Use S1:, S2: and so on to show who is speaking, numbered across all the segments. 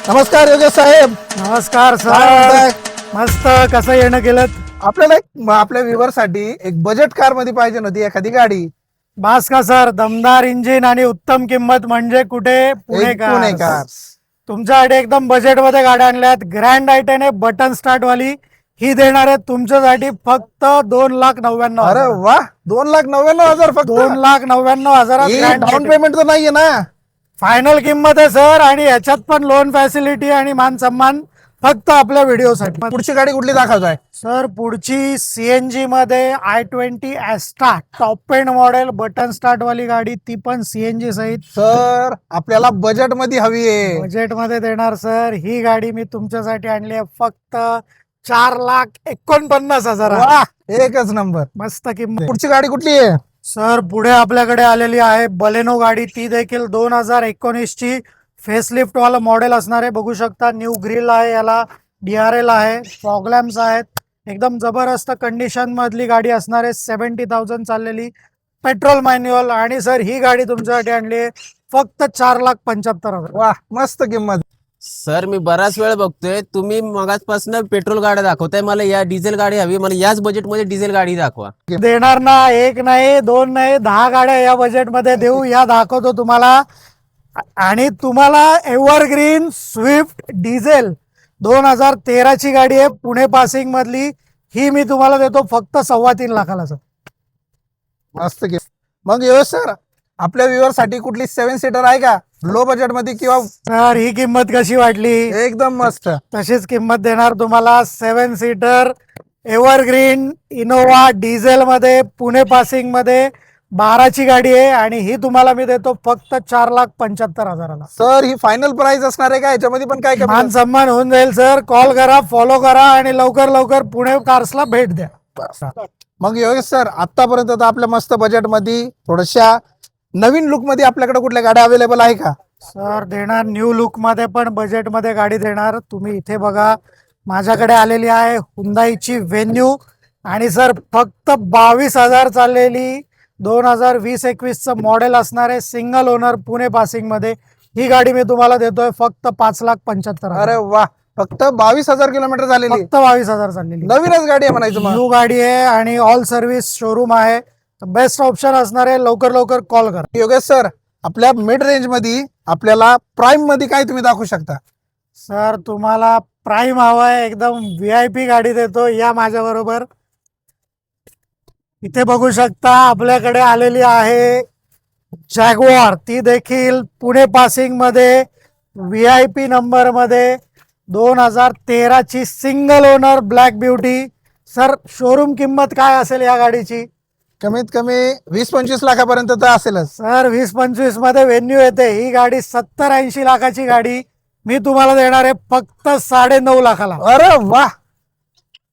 S1: नमस्कार योगेश साहेब.
S2: नमस्कार
S1: काय
S2: सर.
S1: म्हणताय?
S2: मस्त. कसं येणं केलं?
S1: आपल्याला आपल्या व्ह्युअर साठी एक बजेट कार मध्ये पाहिजे होती एखादी गाडी.
S2: बास का सर. दमदार इंजिन आणि उत्तम किंमत म्हणजे कुठे? पुणे
S1: एक पुणे
S2: कार.
S1: कार.
S2: तुमच्यासाठी एकदम बजेट मध्ये गाड्या आणल्यात. ग्रँड आयटेन आहे, बटन स्टार्ट वाली. ही देणार आहे तुमच्यासाठी फक्त 2,99,000.
S1: अरे वा, 2,99,000 फक्त.
S2: 2,99,000
S1: डाऊन पेमेंट तर नाहीये ना?
S2: फायनल किंमत आहे सर. आणि याच्यात पण लोन फॅसिलिटी आणि मान सन्मान फक्त आपल्या व्हिडिओसाठी.
S1: पुढची गाडी कुठली दाखवताय?
S2: सर पुढची सीएनजी मध्ये i20 Asta top end model button start वाली गाडी, ती पण सीएनजी सहित
S1: सर आपल्याला बजेट मध्ये हवी आहे.
S2: बजेट मध्ये देणार सर. ही गाडी मी तुमच्यासाठी आणली आहे फक्त 4,49,000.
S1: वा, एकच नंबर.
S2: मस्त किंमत.
S1: पुढची गाडी कुठली आहे?
S2: सर पुढे आपल्याकडे आलेली आहे बलेनो गाडी. ती देखील 2019 ची फेसलिफ्ट वाला मॉडेल असणार आहे. बघू शकता न्यू ग्रिल आहे, याला DRL आहे, फॉग लॅम्प्स आहेत. एकदम जबरदस्त कंडिशन मधली गाडी असणार आहे. 70,000 चाललेली, पेट्रोल मॅन्युअल. आणि सर ही गाडी तुमच्यासाठी आणली आहे फक्त 4,75,000.
S1: वा, मस्त किंमत.
S3: सर मी बराच वेळ बघतोय तुम्ही मगाचपासून पेट्रोल गाड्या दाखवताय, मला या डिझेल गाडी हवी. मला याच बजेटमध्ये डिझेल गाडी दाखवा.
S2: देणार ना. एक नाही, दोन नाही, 10 गाड्या या बजेट मध्ये देऊ. या दाखवतो तुम्हाला. आणि तुम्हाला एव्हरग्रीन स्विफ्ट डिझेल 2013 ची गाडी आहे, पुणे पासिंग मधली. ही मी तुम्हाला देतो फक्त 3.25 लाखाला सर.
S1: मस्त किंमत. मग योगेश सर, आपल्या व्ह्युअर साठी कुठली 7 सीटर आहे का लो बजेट मध्ये? किंवा
S2: सर ही किंमत कशी वाटली?
S1: एकदम मस्त.
S2: तशीच किंमत देणार तुम्हाला. 7 सीटर एव्हरग्रीन इनोवा डिझेल मध्ये, पुणे पासिंग मध्ये, 12 ची गाडी आहे. आणि ही तुम्हाला मी देतो फक्त 4,75,000.
S1: सर ही फायनल प्राइस असणार आहे का? याच्यामध्ये पण काय
S2: मान सन्मान होऊन जाईल सर. कॉल करा, फॉलो करा आणि लवकर लवकर पुणे कार्सला भेट द्या.
S1: मग योगेश सर, आतापर्यंत तर आपल्या मस्त बजेट मध्ये थोड्याशा नवीन लुक मध्ये आपल्याकडे कुठल्या गाड्या अवेलेबल आहे का?
S2: सर देणार न्यू लुक मध्ये पण बजेट मध्ये गाडी देणार. तुम्ही इथे बघा, माझ्याकडे आलेली आहे हुंदाईची व्हेन्यू. आणि सर फक्त 22,000 चाललेली 2020-21 मॉडेल असणार आहे, सिंगल ओनर, पुणे पासिंग मध्ये. ही गाडी मी तुम्हाला देतोय फक्त 5,75,000.
S1: अरे वा, फक्त 22,000 किलोमीटर झालेली,
S2: फक्त 22,000 चाललेली.
S1: नवीनच गाडी आहे म्हणायचं. मग
S2: न्यू गाडी आहे आणि ऑल सर्व्हिस शोरूम आहे. बेस्ट ऑप्शन असणार आहे. लवकर लवकर कॉल करा.
S1: योगेश सर, आपल्या मिड रेंज मध्ये आपल्याला प्राइम मध्ये काय तुम्ही दाखवू शकता?
S2: सर तुम्हाला प्राइम हवाय, एकदम VIP गाडी देतो. या माझ्या बरोबर. इथे बघू शकता आपल्याकडे आलेली आहे जॅग्वार. ती देखील पुणे पासिंग मध्ये, VIP नंबर मध्ये, 2013 ची single owner black beauty. Sir showroom किंमत काय असेल या गाडीची?
S1: कमीत कमी 20-25 लाखापर्यंत तर असेलच.
S2: सर 20-25 मध्ये व्हेन्यू येते. ही गाडी 70-80 लाखाची गाडी मी तुम्हाला देणार आहे फक्त 9.5 लाखाला.
S1: अरे वा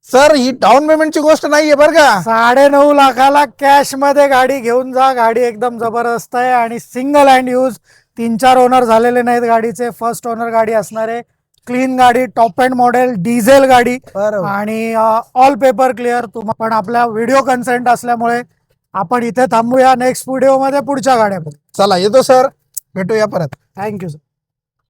S1: सर, ही डाऊन पेमेंटची गोष्ट नाहीये बरं का?
S2: 9.5 लाखाला कॅश मध्ये गाडी घेऊन जा. गाडी एकदम जबरदस्त आहे आणि सिंगल हँड यूज. 3-4 ओनर झालेले नाहीत गाडीचे. फर्स्ट ओनर गाडी असणार आहे. क्लीन गाडी, टॉप एंड मॉडेल, डिझेल गाडी. आणि ऑल पेपर क्लिअर. पण आपला व्हिडिओ कन्सेंट असल्यामुळे आपण इथे थांबूया. नेक्स्ट व्हिडिओ मध्ये पुढच्या गाड्या बघू.
S1: चला येतो सर, भेटूया परत.
S2: Thank you sir.